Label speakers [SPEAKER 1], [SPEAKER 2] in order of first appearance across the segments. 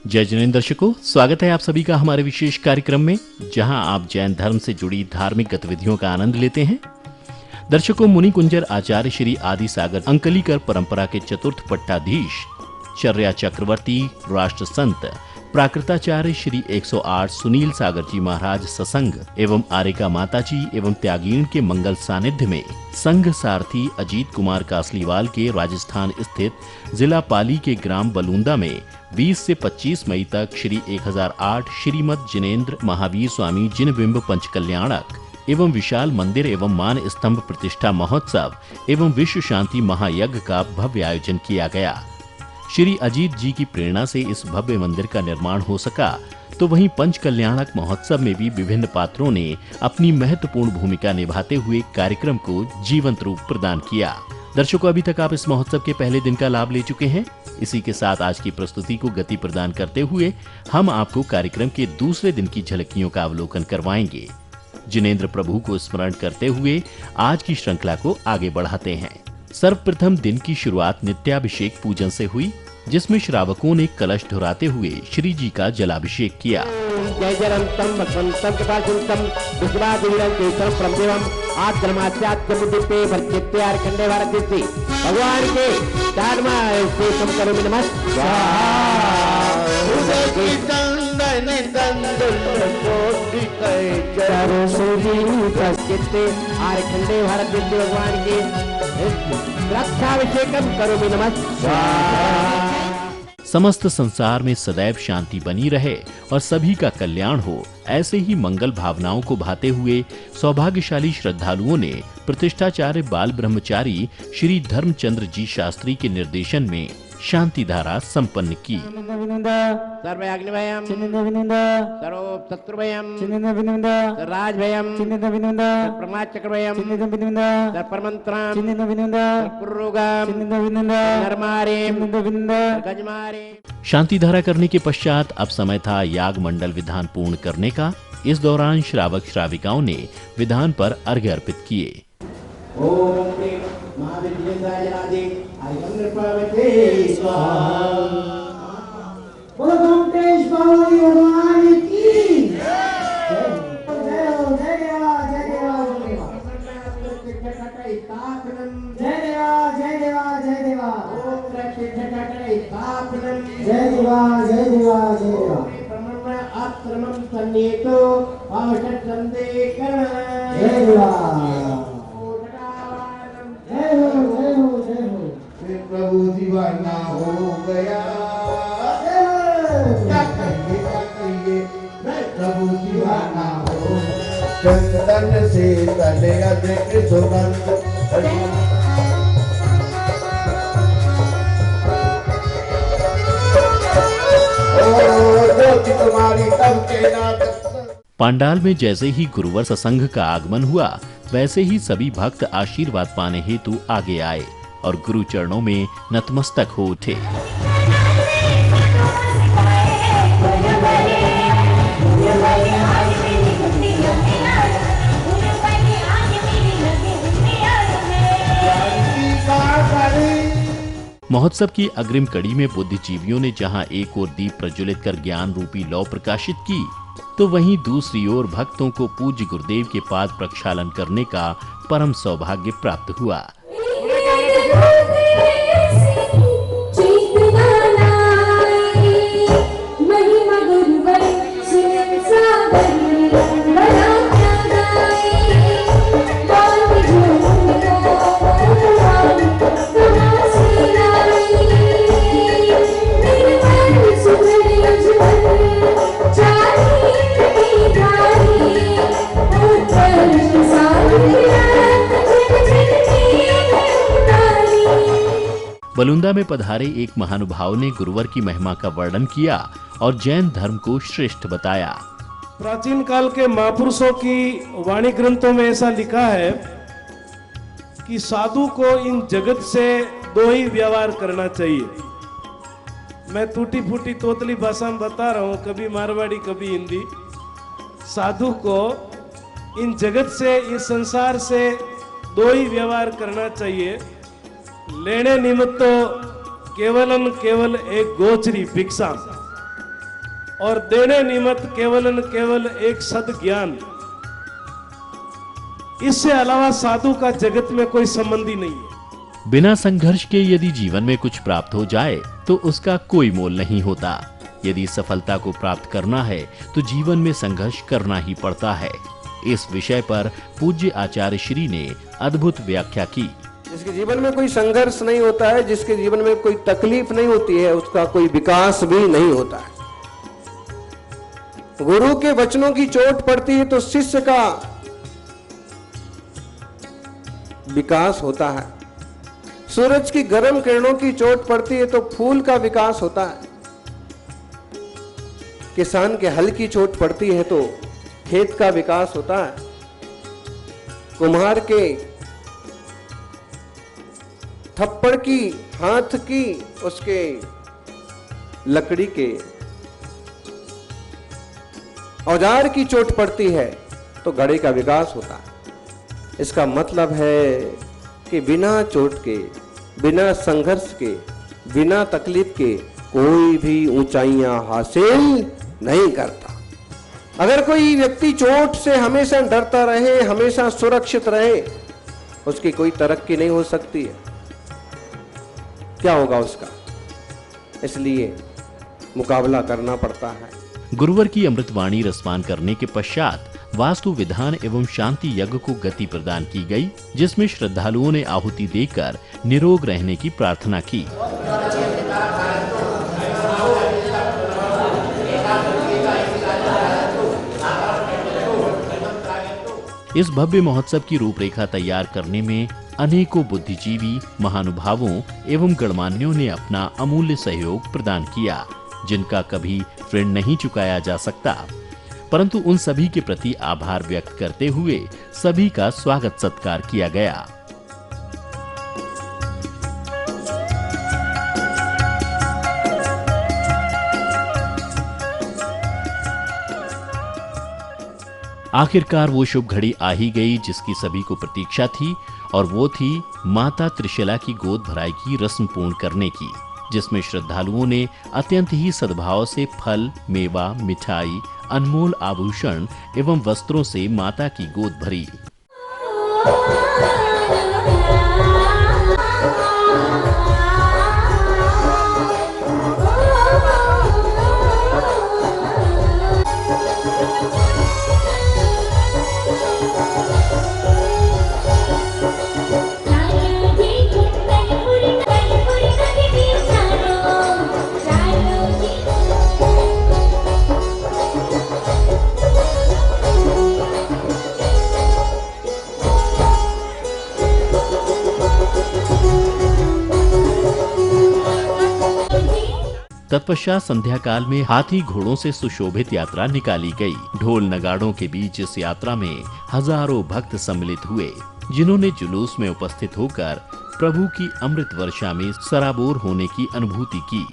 [SPEAKER 1] जय जिनेंद्र दर्शकों, स्वागत है आप सभी का हमारे विशेष कार्यक्रम में, जहां आप जैन धर्म से जुड़ी धार्मिक गतिविधियों का आनंद लेते हैं। दर्शकों, मुनि कुंजर आचार्य श्री आदि सागर अंकलीकर परंपरा के चतुर्थ पट्टाधीश चर्या चक्रवर्ती राष्ट्र संत प्राकृताचार्य श्री 108 सुनील सागर जी महाराज ससंग एवं आरिका माता जी एवं त्यागीण के मंगल सानिध्य में संघ सारथी अजीत कुमार कासलीवाल के राजस्थान स्थित जिला पाली के ग्राम बलूंदा में 20 से 25 मई तक श्री 1008 श्रीमद जिनेंद्र महावीर स्वामी जिनबिंब पंचकल्याणक एवं विशाल मंदिर एवं मान स्तंभ प्रतिष्ठा महोत्सव एवं विश्व शांति महायज्ञ का भव्य आयोजन किया गया। श्री अजीत जी की प्रेरणा से इस भव्य मंदिर का निर्माण हो सका, तो वहीं पंच कल्याणक महोत्सव में भी विभिन्न पात्रों ने अपनी महत्वपूर्ण भूमिका निभाते हुए कार्यक्रम को जीवंत रूप प्रदान किया। दर्शकों, अभी तक आप इस महोत्सव के पहले दिन का लाभ ले चुके हैं। इसी के साथ आज की प्रस्तुति को गति प्रदान करते हुए हम आपको कार्यक्रम के दूसरे दिन की झलकियों का अवलोकन करवाएंगे। जिनेंद्र प्रभु को स्मरण करते हुए आज की श्रृंखला को आगे बढ़ाते हैं। सर्वप्रथम दिन की शुरुआत नित्याभिषेक पूजन से हुई, जिसमें श्रावकों ने कलश ढुराते हुए श्री जी का जलाभिषेक किया।
[SPEAKER 2] जय जयंतम भगवंतम कृपाचिंतम विश्वादिवीरं केशवं ब्रह्मदेवं आद्रमास्याद्यमुदिते वर्चित्यार खंडे भारतीति भगवान के चारमा से तुम करो नमस्कार। उदय की चंदन चंदन कोटि कै चारों सूरी प्रस्किते आर खंडे भारतीति भगवान के रक्षाभिषेकम करो नमस्कार।
[SPEAKER 1] समस्त संसार में सदैव शांति बनी रहे और सभी का कल्याण हो, ऐसे ही मंगल भावनाओं को भाते हुए सौभाग्यशाली श्रद्धालुओं ने प्रतिष्ठाचार्य बाल ब्रह्मचारी श्री धर्मचंद्र जी शास्त्री के निर्देशन में शांति धारा संपन्न की।
[SPEAKER 2] सर्वयाग्निभयम् सर्वशत्रुभयम् सर्वराजभयम् सर्वप्रमाचक्रभयम् सर्वपरमन्त्रम् सर्वपुरुगम् नरमारेम् गजमारेम्।
[SPEAKER 1] शांति धारा करने के पश्चात अब समय था याग मंडल विधान पूर्ण करने का। इस दौरान श्रावक श्राविकाओं ने विधान पर अर्घ्य अर्पित किए।
[SPEAKER 3] प्रभु दीवाना हो गया, क्या कहिए प्रभु दीवाना हो। चंदन से तले अधिक सुगंध, तुम्हारी तब के नाटक।
[SPEAKER 1] पांडाल में जैसे ही गुरुवर सत्संग का आगमन हुआ, वैसे ही सभी भक्त आशीर्वाद पाने हेतु आगे आए और गुरु चरणों में नतमस्तक हो उठे। महोत्सव की अग्रिम कड़ी में बुद्धिजीवियों ने जहां एक ओर दीप प्रज्वलित कर ज्ञान रूपी लौ प्रकाशित की, तो वहीं दूसरी ओर भक्तों को पूज्य गुरुदेव के पाद प्रक्षालन करने का परम सौभाग्य प्राप्त हुआ। बलूंदा में पधारे एक महानुभाव ने गुरुवर की महिमा का वर्णन किया और जैन धर्म को श्रेष्ठ बताया।
[SPEAKER 4] प्राचीन काल के महापुरुषों की वाणी ग्रंथों में ऐसा लिखा है कि साधु को इन जगत से दो ही व्यवहार करना चाहिए। मैं टूटी फूटी तोतली भाषा में बता रहा हूं, कभी मारवाड़ी कभी हिंदी। साधु को इन जगत से, इस संसार से दो ही व्यवहार करना चाहिए। लेने निमित्त केवल एक गोचरी भिक्षा, और देने निमित्त केवल केवल एक सद ज्ञान, इससे अलावा साधु का जगत में कोई संबंध ही नहीं है।
[SPEAKER 1] बिना संघर्ष के यदि जीवन में कुछ प्राप्त हो जाए तो उसका कोई मोल नहीं होता। यदि सफलता को प्राप्त करना है तो जीवन में संघर्ष करना ही पड़ता है। इस विषय पर पूज्य आचार्य श्री ने अद्भुत व्याख्या की।
[SPEAKER 5] जिसके जीवन में कोई संघर्ष नहीं होता है, जिसके जीवन में कोई तकलीफ नहीं होती है, उसका कोई विकास भी नहीं होता है। गुरु के वचनों की चोट पड़ती है तो शिष्य का विकास होता है। सूरज की गर्म किरणों की चोट पड़ती है तो फूल का विकास होता है। किसान के हल की चोट पड़ती है तो खेत का विकास होता है। कुम्हार के थप्पड़ की, हाथ की, उसके लकड़ी के औजार की चोट पड़ती है तो घड़े का विकास होता है। इसका मतलब है कि बिना चोट के, बिना संघर्ष के, बिना तकलीफ के कोई भी ऊंचाइयां हासिल नहीं करता। अगर कोई व्यक्ति चोट से हमेशा डरता रहे, हमेशा सुरक्षित रहे, उसकी कोई तरक्की नहीं हो सकती है। क्या होगा उसका? इसलिए मुकाबला करना पड़ता है।
[SPEAKER 1] गुरुवर की अमृतवाणी रसपान करने के पश्चात वास्तु विधान एवं शांति यज्ञ को गति प्रदान की गई, जिसमें श्रद्धालुओं ने आहुति देकर निरोग रहने की प्रार्थना की। इस भव्य महोत्सव की रूपरेखा तैयार करने में अनेकों बुद्धिजीवी, महानुभावों एवं गणमान्यों ने अपना अमूल्य सहयोग प्रदान किया, जिनका कभी ऋण नहीं चुकाया जा सकता। परंतु उन सभी के प्रति आभार व्यक्त करते हुए सभी का स्वागत सत्कार किया गया। आखिरकार वो शुभ घड़ी आ ही गई जिसकी सभी को प्रतीक्षा थी, और वो थी माता त्रिशला की गोद भराई की रस्म पूर्ण करने की, जिसमें श्रद्धालुओं ने अत्यंत ही सद्भाव से फल, मेवा, मिठाई, अनमोल आभूषण एवं वस्त्रों से माता की गोद भरी। तत्पश्चात संध्या काल में हाथी घोड़ों से सुशोभित यात्रा निकाली गई। ढोल नगाड़ों के बीच इस यात्रा में हजारों भक्त सम्मिलित हुए, जिन्होंने जुलूस में उपस्थित होकर प्रभु की अमृत वर्षा में सराबोर होने की अनुभूति की।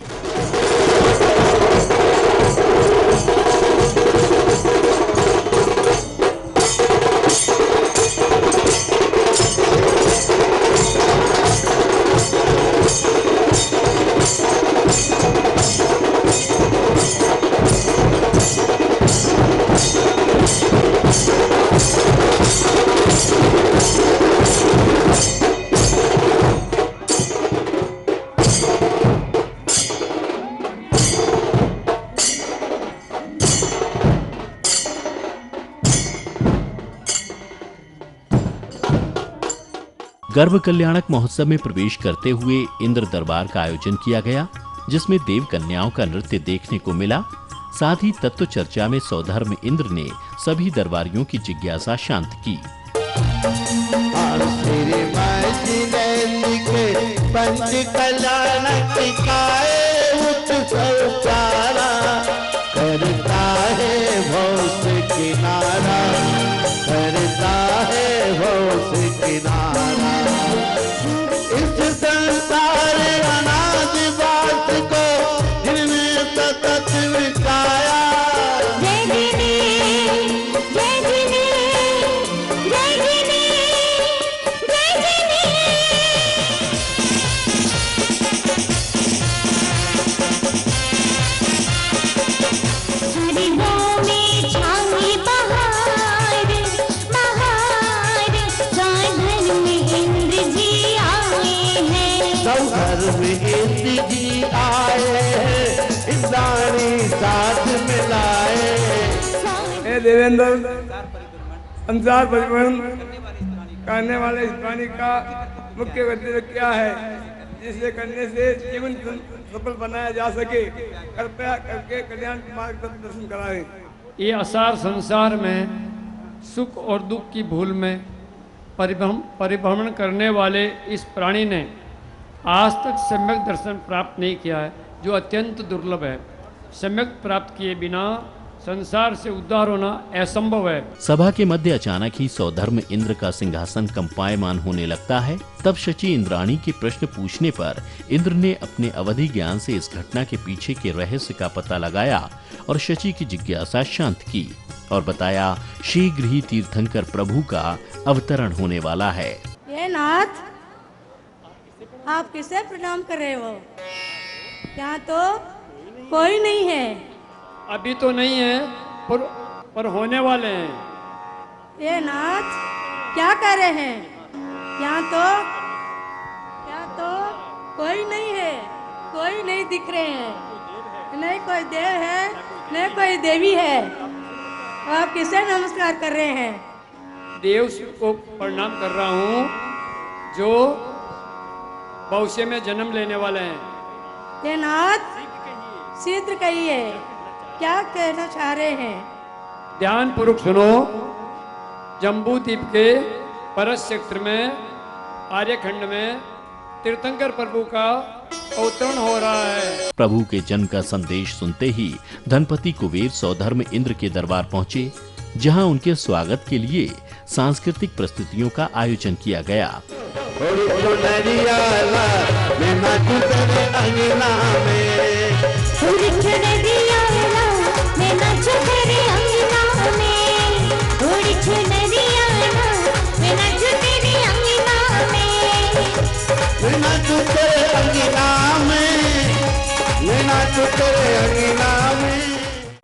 [SPEAKER 1] गर्भ कल्याणक महोत्सव में प्रवेश करते हुए इंद्र दरबार का आयोजन किया गया, जिसमें देव कन्याओं का नृत्य देखने को मिला। साथ ही तत्व चर्चा में सौधर्म इंद्र ने सभी दरबारियों की जिज्ञासा शांत की।
[SPEAKER 6] हे देवेंद्र, संसार परिभ्रमण करने वाले इस प्राणी का मुख्य उद्देश्य क्या है, जिसे करने से जीवन सफल बनाया जा सके, कृपया करके कल्याण मार्ग का दर्शन कराएं।
[SPEAKER 7] ये असार संसार में सुख और दुख की भूल में परिभ्रमण करने वाले इस प्राणी ने आज तक सम्यक दर्शन प्राप्त नहीं किया है, जो अत्यंत दुर्लभ है। सम्यक प्राप्त किए बिना संसार से उद्धार होना असंभव है।
[SPEAKER 1] सभा के मध्य अचानक ही सौधर्म इंद्र का सिंहासन कंपायमान होने लगता है। तब शची इंद्राणी के प्रश्न पूछने पर इंद्र ने अपने अवधि ज्ञान से इस घटना के पीछे के रहस्य का पता लगाया और शची की जिज्ञासा शांत की और बताया शीघ्र ही तीर्थंकर प्रभु का अवतरण होने वाला है।
[SPEAKER 8] ये नाथ, आप किसे प्रणाम कर रहे हो? यहाँ तो कोई नहीं है।
[SPEAKER 7] अभी तो नहीं है, पर होने वाले हैं।
[SPEAKER 8] ये नाथ, क्या कर रहे हैं? यहाँ तो कोई नहीं है, कोई नहीं दिख रहे हैं। नहीं कोई देव है, नहीं कोई देवी है। आप किसे नमस्कार कर रहे हैं?
[SPEAKER 7] देव को प्रणाम कर रहा हूँ, जो भविष्य में जन्म लेने वाले हैं।
[SPEAKER 8] ये नाथ, शीघ्र कहिए, क्या कहना चाह रहे हैं?
[SPEAKER 7] ध्यान पूर्वक सुनो। जम्बू द्वीप के परस क्षेत्र में आर्यखंड में तीर्थंकर प्रभु का अवतरण हो रहा है।
[SPEAKER 1] प्रभु के जन्म का संदेश सुनते ही धनपति कुबेर सौधर्म इंद्र के दरबार पहुँचे, जहाँ उनके स्वागत के लिए सांस्कृतिक प्रस्तुतियों का आयोजन किया गया।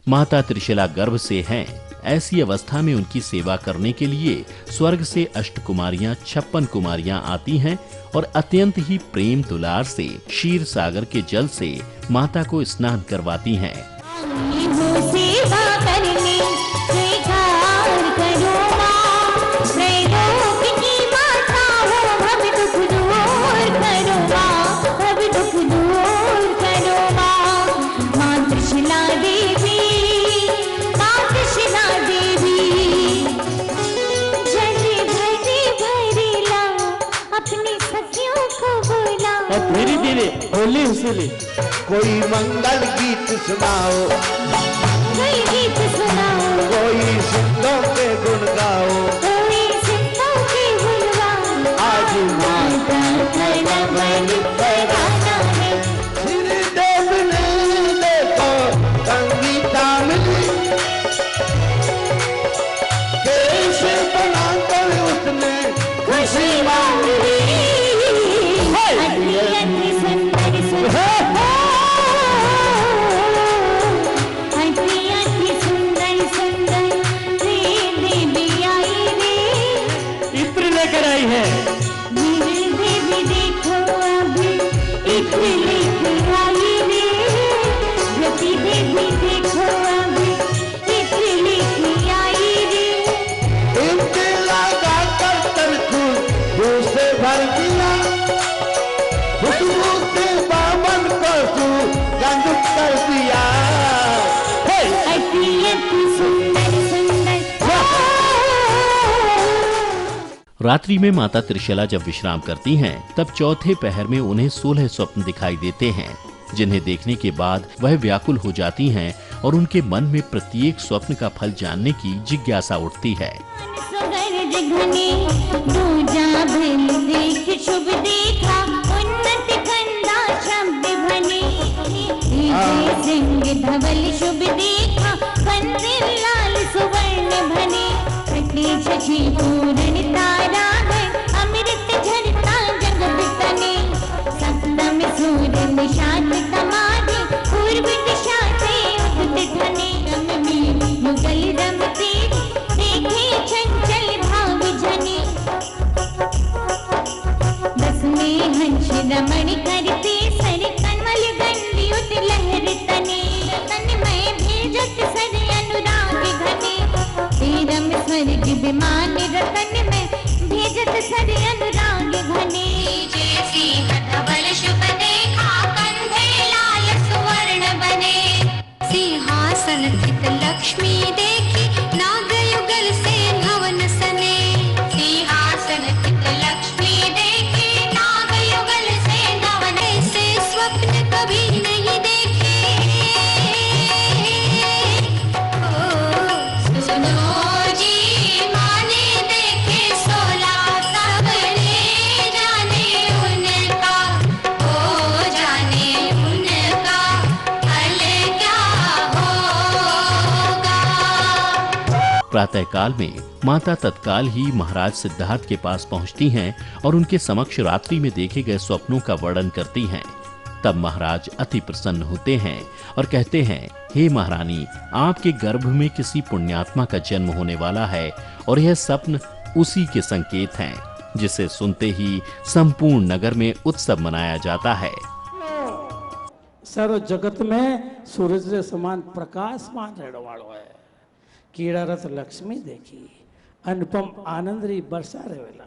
[SPEAKER 1] माता त्रिशला गर्भ से हैं, ऐसी अवस्था में उनकी सेवा करने के लिए स्वर्ग से 8 कुमारियां 56 कुमारियां आती हैं और अत्यंत ही प्रेम दुलार से क्षीर सागर के जल से माता को स्नान करवाती हैं।
[SPEAKER 2] धीरे धीरे होली हुसली
[SPEAKER 3] कोई मंगल गीत सुनाओ,
[SPEAKER 9] कोई गीत सुनाओ,
[SPEAKER 3] कोई सिद्धों के गुण गाओ,
[SPEAKER 9] कोई सिद्धों के गुण गाओ।
[SPEAKER 3] आज माता
[SPEAKER 9] कराना है।
[SPEAKER 3] श्री देव ने देखो संगीता मिली, कैसे बनाकर उसने खुशी मांगी।
[SPEAKER 1] रात्रि में माता त्रिशला जब विश्राम करती हैं, तब चौथे पहर में उन्हें 16 स्वप्न दिखाई देते हैं, जिन्हें देखने के बाद वह व्याकुल हो जाती हैं और उनके मन में प्रत्येक स्वप्न का फल जानने की जिज्ञासा उठती है।
[SPEAKER 9] रमण करते सर कनवल गंडियुत लहर तने, तन में भेजत सर अनुराग घने। स्वर्ग विमान रतन में भेजत सर अनुराग घने जैसी धवल शुभ देखा कंधे लाल सुवर्ण बने सिंहासन स्थित लक्ष्मी देखी नाग युगल से भवन सने सिंहासन स्थित लक्ष्मी देखी नाग युगल से भवन से स्वप्न कभी नहीं देखे ओ सुनो जी माने देखे 16 सबने जाने उनका ओ जाने उनका फल क्या होगा।
[SPEAKER 1] प्रातःकाल में माता तत्काल ही महाराज सिद्धार्थ के पास पहुंचती हैं और उनके समक्ष रात्रि में देखे गए स्वप्नों का वर्णन करती हैं। तब महाराज अति प्रसन्न होते हैं और कहते हैं, हे महारानी, आपके गर्भ में किसी पुण्यात्मा का जन्म होने वाला है और यह स्वप्न उसी के संकेत हैं, जिसे सुनते ही संपूर्ण नगर में उत्सव मनाया जाता है।
[SPEAKER 2] सर्व जगत में सूरज के समान प्रकाशमान रहने वालों है। कीड़ा रथ लक्ष्मी देखी, अनुपम आनंद री वर्षा रेवेला,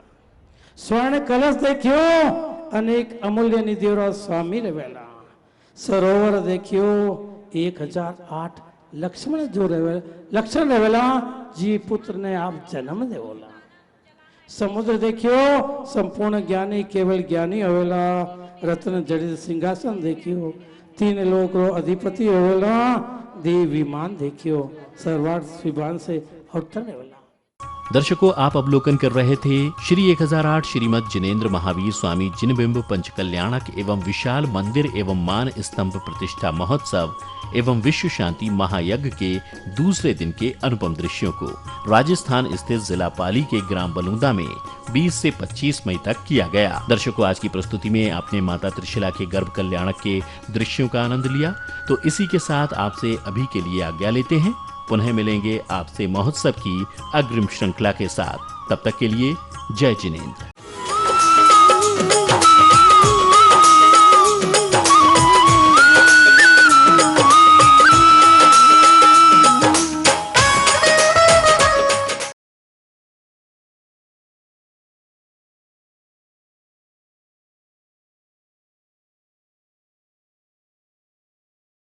[SPEAKER 2] स्वर्ण कलश देखियो, अनेक अमूल्य निधियों स्वामी रेवेला, सरोवर देखियो 1008 लक्ष्मण जो रेवेला, लक्ष्मण रेवेला जी पुत्र ने आप जन्म देवोला। समुद्र देखियो संपूर्ण ज्ञानी केवल ज्ञानी होवेला, रत्न जड़ित सिंहासन देखियो, 3 लोक रो अधिपति होवेला, देव विमान देखियो, सर्वार्थ विमान से अवतरण होवेला।
[SPEAKER 1] दर्शकों, आप अवलोकन कर रहे थे श्री 1008 श्रीमद जिनेन्द्र महावीर स्वामी जिनबिंब पंचकल्याणक एवं विशाल मंदिर एवं मान स्तंभ प्रतिष्ठा महोत्सव एवं विश्व शांति महायज्ञ के दूसरे दिन के अनुपम दृश्यों को राजस्थान स्थित जिला पाली के ग्राम बलूंदा में 20 से 25 मई तक किया गया। दर्शकों, आज की प्रस्तुति में आपने माता त्रिशिला के गर्भ कल्याणक के दृश्यों का आनंद लिया। तो इसी के साथ आपसे अभी के लिए आज्ञा लेते हैं। पुनः मिलेंगे आपसे महोत्सव की अग्रिम श्रृंखला के साथ। तब तक के लिए जय जिनेन्द्र।